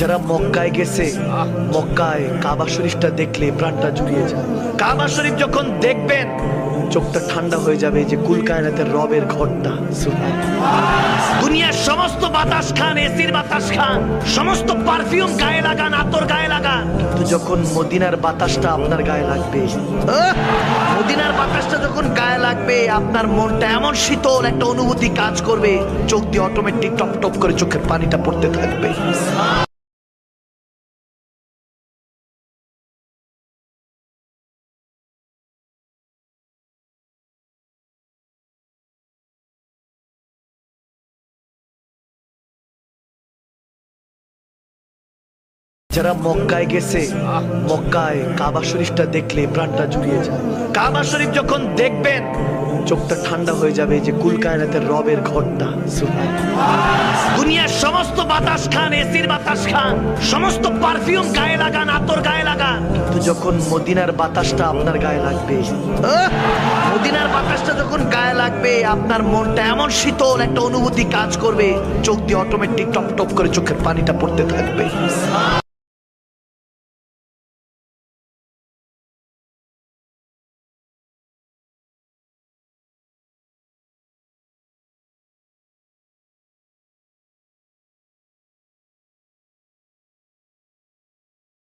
যারা মক্কায় গেছে, মক্কায় কাবা শরীফটা দেখলে প্রাণটা জুড়িয়ে যায়। কাবা শরীফ যখন দেখবেন চোখটা ঠান্ডা হয়ে যাবে যে কুল কায়নাতের রবের ঘরটা। দুনিয়ার সমস্ত বাতাস খান, এসির বাতাস খান, সমস্ত পারফিউম গায়ে লাগান, আতর গায়ে লাগান, কিন্তু যখন মদিনার বাতাসটা আপনার গায়ে লাগবে, মদিনার বাতাসটা যখন গায়ে লাগবে আপনার মনটা এমন শীতল একটা অনুভূতি কাজ করবে, চোখ দিয়ে অটোমেটিক টপ টপ করে চোখের পানিটা পড়তে থাকবে। যারা মক্কায় গেছে, মক্কায় কাবা শরীফটা দেখলে প্রাণটা জুড়িয়ে যায়। কাবা শরীফ যখন দেখবেন চোখটা ঠান্ডা হয়ে যাবে যে কুল কায়নাতের রবের ঘরটা। দুনিয়ার সমস্ত বাতাস খান, এসির বাতাস খান, সমস্ত পারফিউম গায়ে লাগান, আতর গায়ে লাগান, কিন্তু যখন মদিনার বাতাসটা আপনার গায়ে লাগবে, মদিনার বাতাসটা যখন গায়ে লাগবে আপনার মনটা এমন শীতল একটা অনুভূতি কাজ করবে, চোখ দিয়ে অটোমেটিক টপ টপ করে চোখের পানিটা পড়তে থাকবে।